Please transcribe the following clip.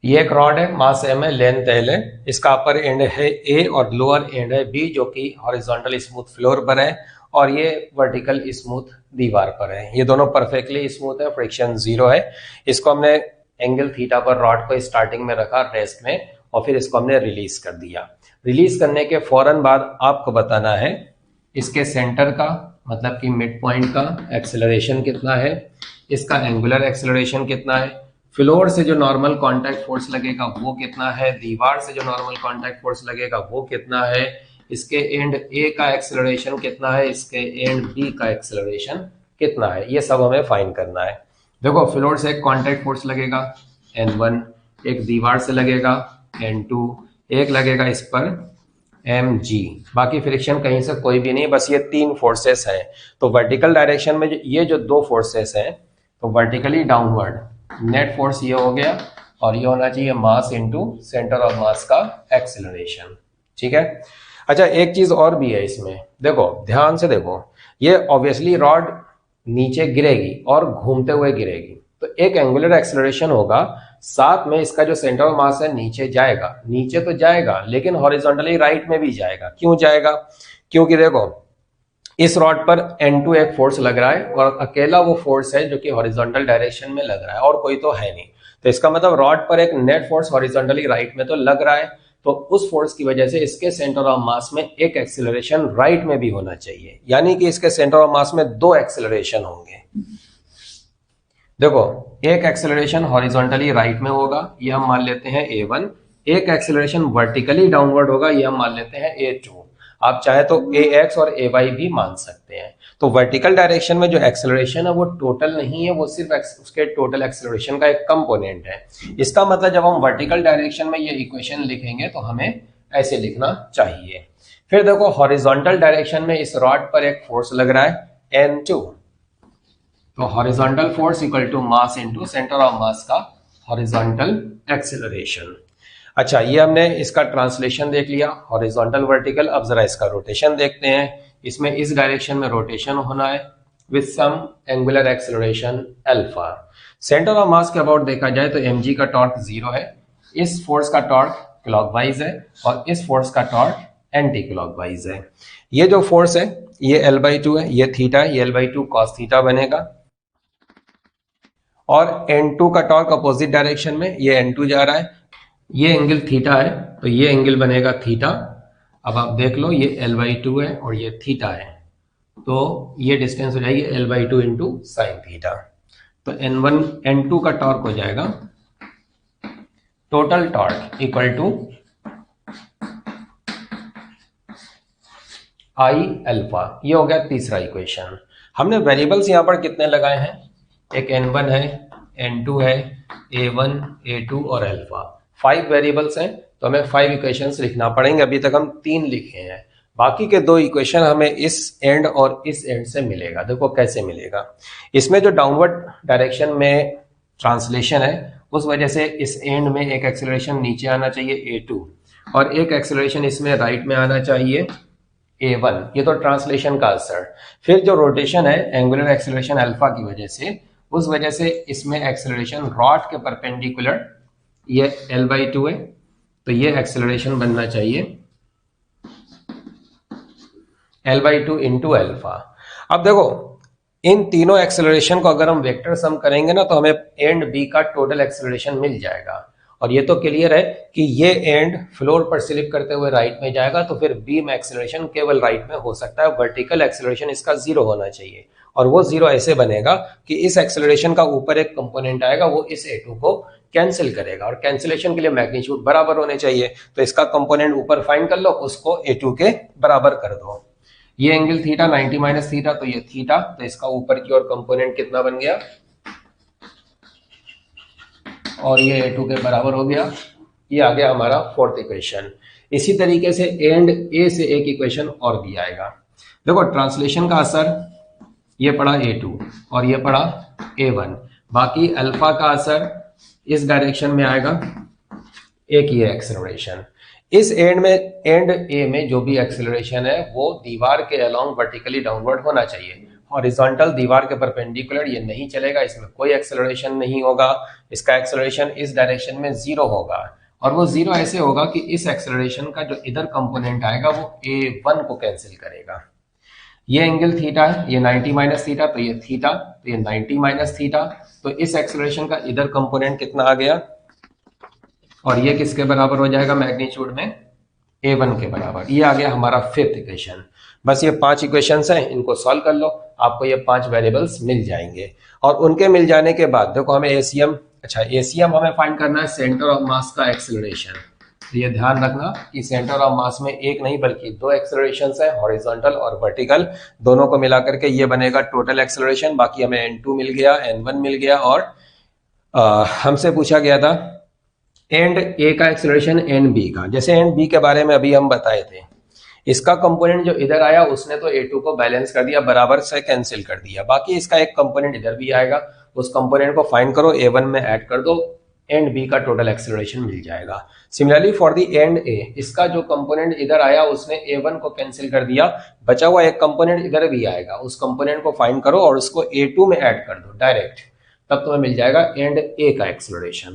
ये एक रॉड है, मास m है, लेंथ l है, इसका अपर एंड है a और लोअर एंड है b जो कि हॉरिजॉन्टल स्मूथ फ्लोर पर है और ये वर्टिकल स्मूथ दीवार पर है। ये दोनों परफेक्टली स्मूथ है, फ्रिक्शन जीरो है। इसको हमने एंगल थीटा पर रॉड को स्टार्टिंग में रखा रेस्ट में और फिर इसको हमने रिलीज कर दिया। रिलीज करने के फौरन बाद आपको बताना है इसके सेंटर का मतलब कि मिड पॉइंट का एक्सेलरेशन कितना है, इसका एंगुलर एक्सेलरेशन कितना है, फ्लोर से जो नॉर्मल कांटेक्ट फोर्स लगेगा वो कितना है, दीवार से जो नॉर्मल कांटेक्ट फोर्स लगेगा वो कितना है, इसके एंड ए का एक्सेलरेशन कितना है, इसके एंड बी का एक्सेलरेशन कितना है, ये सब हमें फाइंड करना है। देखो फ्लोर से एक कांटेक्ट फोर्स लगेगा N1, एक दीवार से लगेगा N2, एक लगेगा इस पर mg, बाकी फ्रिक्शन कहीं से कोई भी नहीं, बस ये तीन फोर्सेस हैं। तो वर्टिकल डायरेक्शन में ये जो दो फोर्सेस हैं तो वर्टिकली डाउनवर्ड नेट फोर्स ये हो गया और ये होना चाहिए मास इनटू सेंटर ऑफ मास का एक्सेलरेशन। ठीक है। अच्छा एक चीज और भी है इसमें, देखो ध्यान से देखो, ये ऑब्वियसली रॉड नीचे गिरेगी और घूमते हुए गिरेगी तो एक एंगुलर एक्सेलरेशन होगा, साथ में इसका जो सेंटर ऑफ मास है नीचे जाएगा, नीचे तो जाएगा लेकिन हॉरिजॉन्टली राइट में भी जाएगा। क्यों जाएगा? क्योंकि देखो इस रॉड पर N2 एक फोर्स लग रहा है और अकेला वो फोर्स है जो कि हॉरिजॉन्टल डायरेक्शन में लग रहा है और कोई तो है नहीं, तो इसका मतलब रॉड पर एक नेट फोर्स हॉरिजॉन्टली राइट में तो लग रहा है, तो उस फोर्स की वजह से इसके सेंटर ऑफ मास में एक एक्सेलरेशन राइट में भी होना चाहिए, यानी कि इसके सेंटर ऑफ मास में दो एक्सेलरेशन होंगे। देखो एक एक्सेलरेशन हॉरिजॉन्टली राइट में होगा, ये हम मान लेते हैं A1, एक एक्सेलरेशन वर्टिकली डाउनवर्ड होगा, ये हम मान लेते हैं A2। आप चाहे तो AX और AY भी मान सकते हैं। तो वर्टिकल डायरेक्शन में जो एक्सेलरेशन है वो टोटल नहीं है, वो सिर्फ उसके टोटल एक्सेलरेशन का एक कंपोनेंट है। इसका मतलब जब हम वर्टिकल डायरेक्शन में ये इक्वेशन लिखेंगे तो हमें ऐसे लिखना चाहिए। फिर देखो हॉरिजॉन्टल डायरेक्शन में इस रॉड पर एक फोर्स लग रहा है N2, तो horizontal force equal to mass into centre of mass का हॉरिजॉन्टल एक्सेलरेशन। अच्छा ये हमने इसका ट्रांसलेशन देख लिया हॉरिजॉन्टल वर्टिकल। अब जरा इसका रोटेशन देखते हैं। इसमें इस डायरेक्शन में रोटेशन होना है with some angular acceleration alpha. Centre of mass के अबाउट देखा जाए तो mg का टॉर्क 0 है, इस फोर्स का टॉर्क क्लॉकवाइज है और इस फोर्स का टॉर्क एंटी क्लॉकवाइज है। ये जो फोर्स है ये L/2 है, ये थीटा है, ये L/2 cos थीटा बनेगा और N2 का टॉर्क अपोजिट डायरेक्शन में, ये N2 जा रहा है, ये एंगल थीटा है तो ये एंगल बनेगा थीटा। अब आप देख लो ये L/2 है और ये थीटा है, तो ये डिस्टेंस हो जाएगी L/2 इंटू साइन थीटा। तो N2 का टॉर्क हो जाएगा total torque equal to I alpha. ये हो गया तीसरा इक्वेशन। हमने वेरिएबल्स यहां पर कितने लगाए हैं, एक N1 है, N2 है, A1, A2 और अल्फा, 5 वेरिएबल्स हैं तो हमें 5 इक्वेशंस लिखना पड़ेंगे। अभी तक हम 3 लिखे हैं, बाकी के 2 इक्वेशन हमें इस एंड और इस एंड से मिलेगा। देखो कैसे मिलेगा, इसमें जो डाउनवर्ड डायरेक्शन में ट्रांसलेशन है उस वजह से इस एंड में एक एक्सेलरेशन नीचे आना चाहिए A2 और एक एक्सेलरेशन इसमें राइट में आना चाहिए A1, ये तो ट्रांसलेशन का असर। फिर जो रोटेशन है एंगुलर एक्सेलरेशन अल्फा की वजह से, उस वजह से इसमें एक्सेलरेशन रॉड के परपेंडिकुलर ये L/2 है तो ये एक्सेलरेशन बनना चाहिए L/2 इंटू अल्फा। अब देखो इन तीनों एक्सेलरेशन को अगर हम वेक्टर सम करेंगे ना तो हमें एंड बी का टोटल एक्सेलरेशन मिल जाएगा और ये तो क्लियर है कि ये एंड फ्लोर पर स्लिप करते हुए राइट में जाएगा तो फिर बीम एक्सेलरेशन केवल राइट में हो सकता है, वर्टिकल एक्सेलरेशन इसका 0 होना चाहिए और वो 0 ऐसे बनेगा कि इस एक्सेलरेशन का ऊपर एक कंपोनेंट आएगा वो इस A2 को कैंसिल करेगा और कैंसिलेशन के लिए मैग्नीट्यूड बराबर होने चाहिए, तो इसका कंपोनेंट ऊपर फाइंड कर लो, उसको A2 के बराबर कर दो। ये एंगल थीटा 90 माइनस थीटा तो ये थीटा, तो इसका ऊपर की ओर कंपोनेंट कितना बन गया और ये A2 के बराबर हो गया। ये आ गया हमारा फोर्थ इक्वेशन। इसी तरीके से एंड ए से एक इक्वेशन और दिया आएगा। देखो ट्रांसलेशन का असर ये पड़ा A2 और ये पड़ा A1, बाकी अल्फा का असर इस डायरेक्शन में आएगा, एक ये एक्सेलरेशन। इस एंड ए में जो भी एक्सेलरेशन है वो दीवार के अलोंग वर्टिकली डाउनवर्ड होना चाहिए, हॉरिजॉन्टल दीवार के परपेंडिकुलर ये नहीं चलेगा, इसमें कोई एक्सेलरेशन नहीं होगा, इसका एक्सेलरेशन इस डायरेक्शन में 0 होगा, और वो 0 ऐसे होगा कि इस एक्सेलरेशन का जो इधर कंपोनेंट आएगा वो a1 को कैंसिल करेगा। ये एंगल थीटा है, ये 90 माइनस थीटा, तो ये थीटा, तो ये 90 माइनस थीटा, तो इस एक्सेलरेशन का इधर कंपोनेंट कितना आ गया, और ये किसके बराबर हो जाएगा मैग्नीट्यूड में, a1 के बराबर। ये आ गया हमारा फिफ्थ इक्वेशन। बस ये 5 इक्वेशंस हैं, इनको सॉल्व कर लो, आपको ये 5 वेरिएबल्स मिल जाएंगे। और उनके मिल जाने के बाद देखो हमें एसीएम, अच्छा एसीएम हमें फाइंड करना है सेंटर ऑफ मास का एक्सेलरेशन। तो ये ध्यान रखना कि सेंटर ऑफ मास में एक नहीं बल्कि 2 एक्सेलरेशंस है, हॉरिजॉन्टल और वर्टिकल, दोनों को मिलाकर के ये बनेगा टोटल एक्सेलरेशन। बाकी हमें n2 मिल गया, n1 मिल गया, और हमसे पूछा गया था एंड ए का एक्सेलरेशन एन बी का। जैसे एंड बी के बारे में अभी हम बताए थे, इसका कंपोनेंट जो इधर आया उसने तो a2 को बैलेंस कर दिया, बराबर से कैंसिल कर दिया, बाकी इसका एक कंपोनेंट इधर भी आएगा, उस कंपोनेंट को फाइंड करो, a1 में ऐड कर दो, एंड बी का टोटल एक्सेलरेशन मिल जाएगा। सिमिलरली फॉर द एंड ए, इसका जो कंपोनेंट इधर आया उसने a1 को कैंसिल कर दिया, बचा हुआ एक कंपोनेंट इधर भी आएगा, उस कंपोनेंट को फाइंड करो और उसको a2 में ऐड कर दो डायरेक्ट, तब तुम्हें मिल जाएगा एंड ए का एक्सेलरेशन।